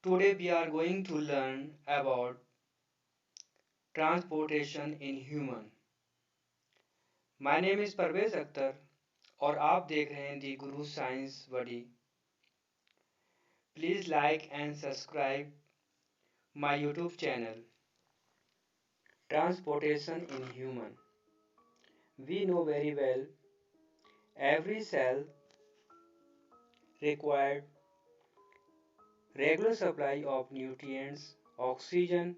Today we are going to learn about transportation in human. My name is Parvez Akhtar और आप देख रहे हैं the Guru science buddy. Please like and subscribe my YouTube channel. Transportation in human. We know very well every cell required regular supply of nutrients, oxygen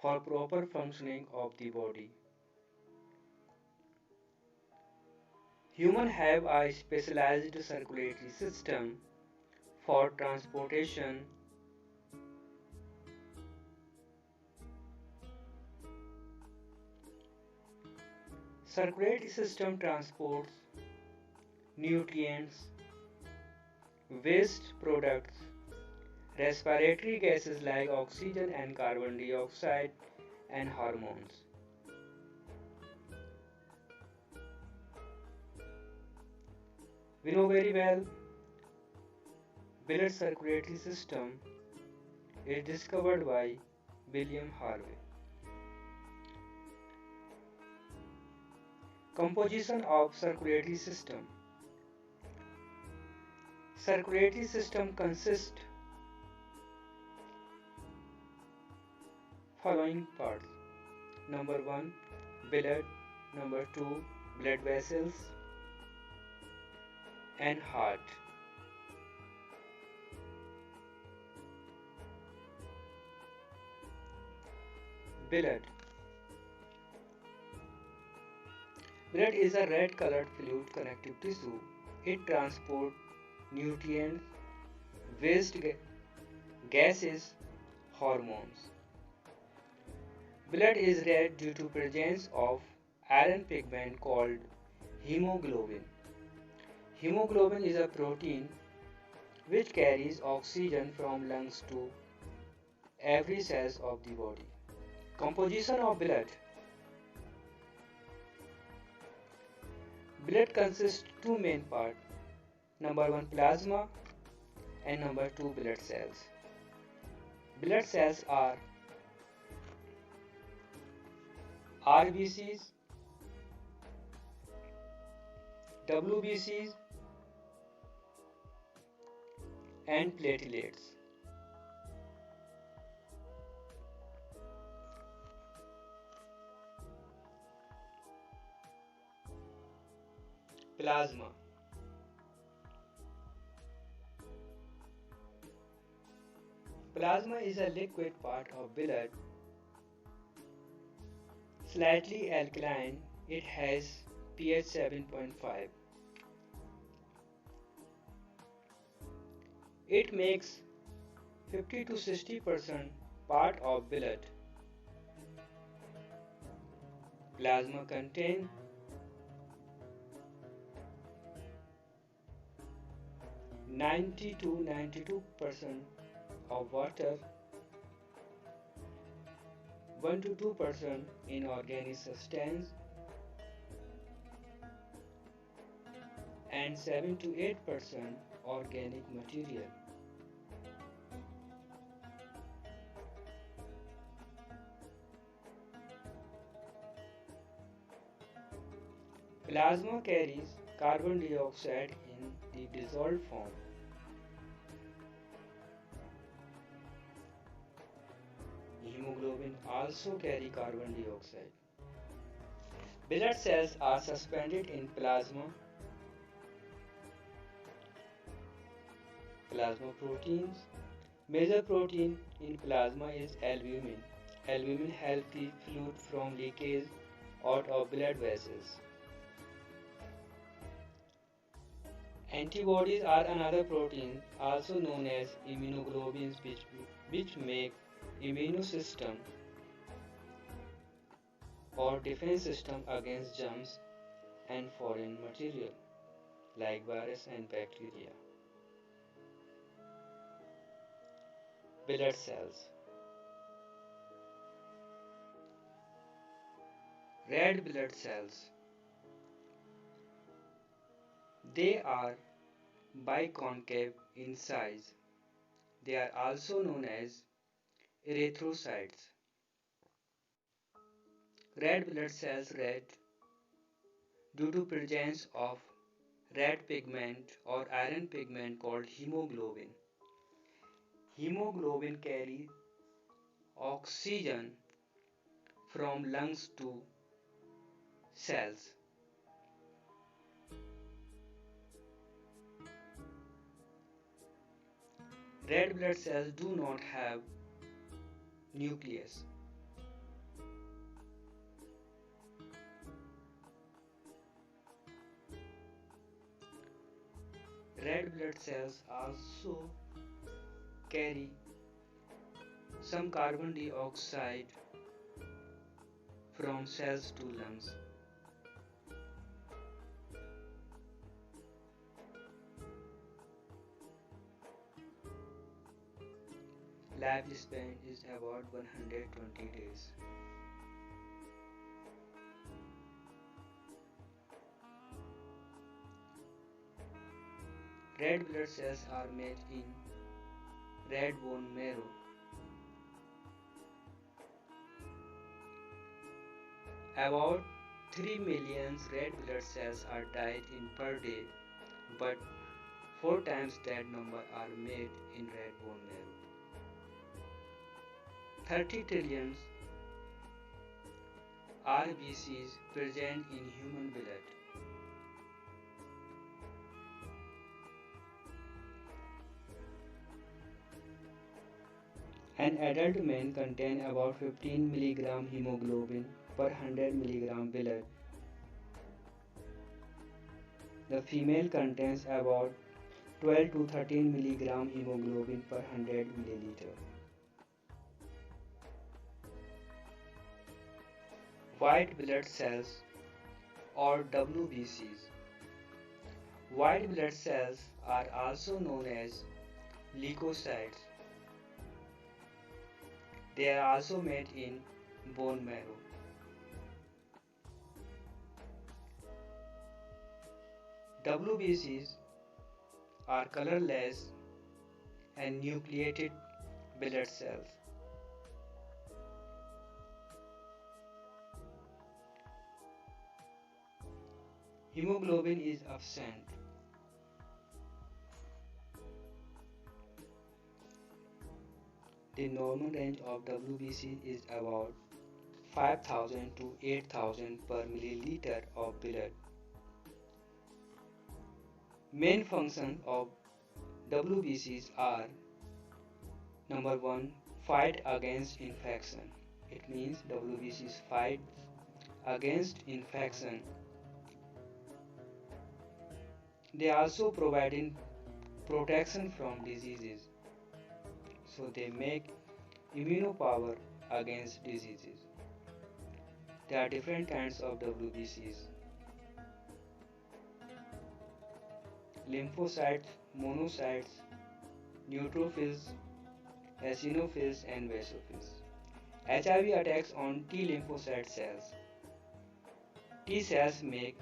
for proper functioning of the body. Humans have a specialized circulatory system for transportation. Circulatory system transports nutrients, waste products, respiratory gases like oxygen and carbon dioxide, and hormones. We know very well blood circulatory system is discovered by William Harvey. Composition of circulatory system. Circulatory system consists following parts. Number 1, blood. Number 2, blood vessels and heart. Blood. Blood is a red colored fluid connective tissue. It transports nutrients, waste gases, hormones. Blood is red due to presence of iron pigment called hemoglobin. Hemoglobin is a protein which carries oxygen from lungs to every cells of the body. Composition of blood. Blood consists two main parts. Number 1, plasma, and number 2, blood cells. Blood cells are RBCs, WBCs, and platelets. Plasma. Plasma is a liquid part of blood, slightly alkaline. It has pH 7.5. It makes 50 to 60% part of blood. Plasma contains 90 to 92% of water, 1 to 2% inorganic substance, and 7 to 8% organic material. Plasma carries carbon dioxide in the dissolved form. Hemoglobin also carry carbon dioxide. Blood cells are suspended in plasma. Plasma proteins. Major protein in plasma is albumin. Albumin helps the fluid from leakage out of blood vessels. Antibodies are another protein, also known as immunoglobulins, which make immune system or defense system against germs and foreign material like virus and bacteria. Blood cells. Red blood cells. They are biconcave in size. They are also known as erythrocytes. Red blood cells red due to presence of red pigment or iron pigment called hemoglobin. Hemoglobin carries oxygen from lungs to cells. Red blood cells do not have nucleus. Red blood cells also carry some carbon dioxide from cells to lungs. Lifespan is about 120 days. Red blood cells are made in red bone marrow. About 3 million red blood cells are died in per day, but 4 times that number are made in red bone marrow. 30 trillion RBCs present in human blood. An adult man contains about 15 mg hemoglobin per 100 mg blood. The female contains about 12 to 13 mg hemoglobin per 100 ml. White blood cells or WBCs. White blood cells are also known as leukocytes. They are also made in bone marrow. WBCs are colorless and nucleated blood cells. Hemoglobin is absent. The normal range of WBC is about 5000 to 8000 per milliliter of blood. Main functions of WBCs are: number 1, fight against infection. It means WBCs fight against infection. They also provide protection from diseases. So they make immunopower against diseases. There are different kinds of WBCs: lymphocytes, monocytes, neutrophils, eosinophils, and basophils. HIV attacks on T lymphocyte cells. T cells make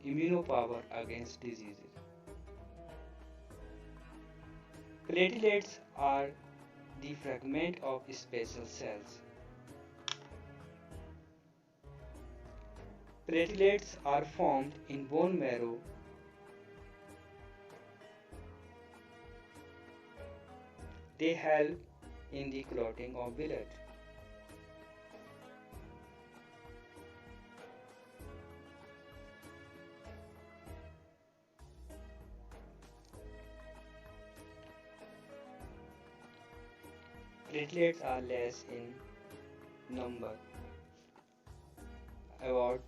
immunopower against diseases. Platelets are the fragment of special cells. Platelets are formed in bone marrow. They help in the clotting of blood. Platelets are less in number, about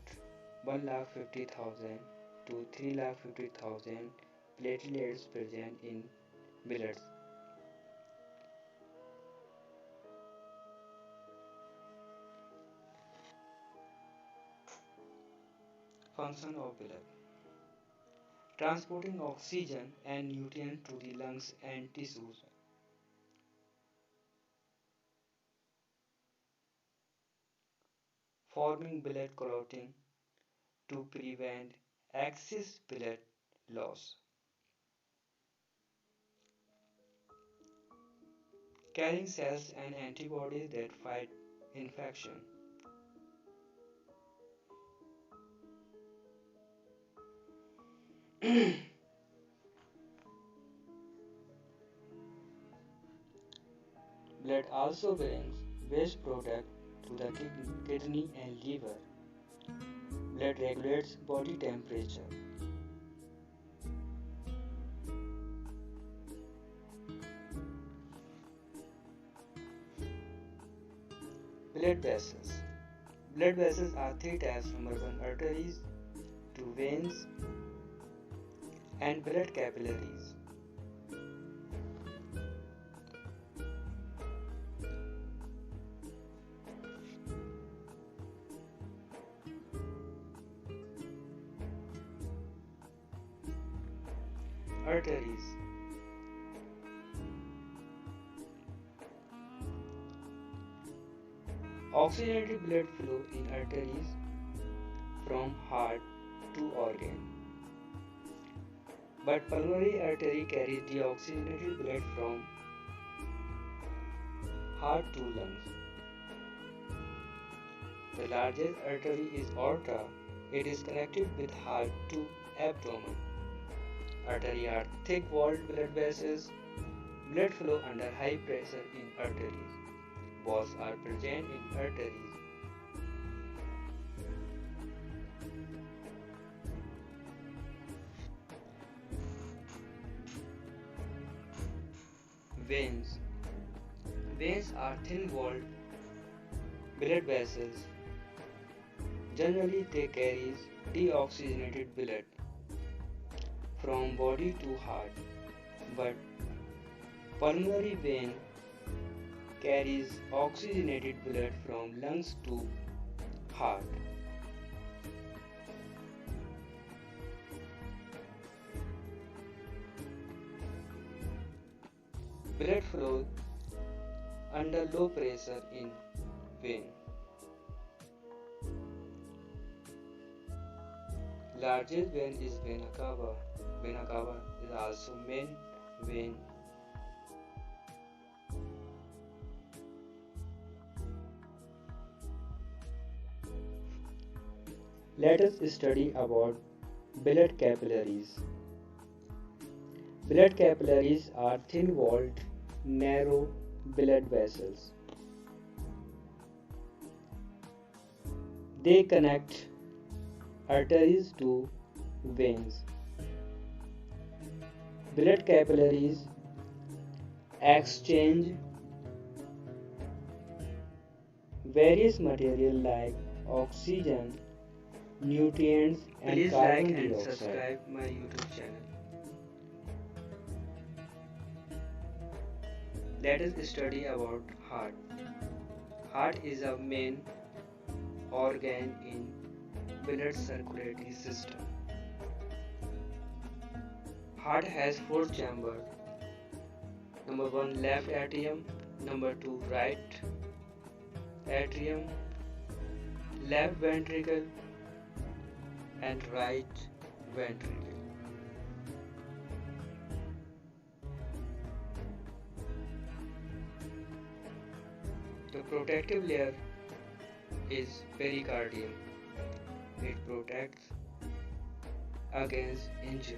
1,50,000 to 3,50,000 platelets present in blood. Function of blood: transporting oxygen and nutrients to the lungs and tissues, forming blood clotting to prevent excess blood loss. carrying cells and antibodies that fight infection. Blood also brings waste product to the kidney and liver. Blood regulates body temperature. Blood vessels. Blood vessels are three types. Number one, arteries, two veins, and blood capillaries. Arteries. Oxygenated blood flow in arteries from heart to organ. But pulmonary artery carries deoxygenated blood from heart to lungs. The largest artery is aorta. It is connected with heart to abdomen. Arteries are thick-walled blood vessels. Blood flow under high pressure in arteries. Valves are present in arteries. Veins. Veins are thin-walled blood vessels. Generally, they carry deoxygenated blood from body to heart, but pulmonary vein carries oxygenated blood from lungs to heart. Blood flow under low pressure in vein. Largest vein is vena cava. Vena cava is also main vein. Let us study about blood capillaries. Blood capillaries are thin-walled, narrow blood vessels. They connect arteries to veins. Blood capillaries exchange various material like oxygen, nutrients, and Please carbon like and dioxide. subscribe my YouTube channel. Let us study about heart. Heart is a main organ in blood circulatory system. Heart has four chambers. Number one, left atrium. Number two, right atrium, left ventricle, and right ventricle. The protective layer is pericardium. It protects against injury.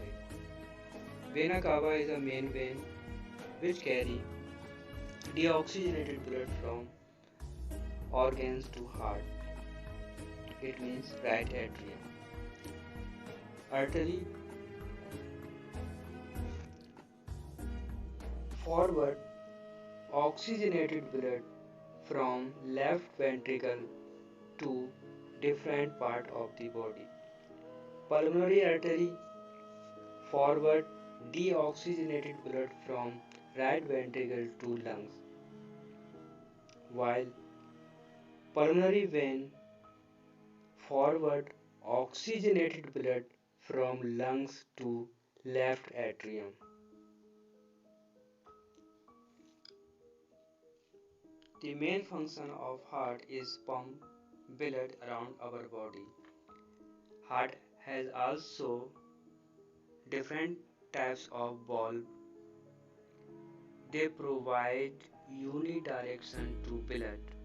Vena cava is a main vein which carry deoxygenated blood from organs to heart. It means right atrium. Artery forward oxygenated blood from left ventricle to different part of the body. Pulmonary artery forward deoxygenated blood from right ventricle to lungs, while pulmonary vein forward oxygenated blood from lungs to left atrium. The main function of heart is pump blood around our body. Heart has also different types of valve. They provide unidirection to blood.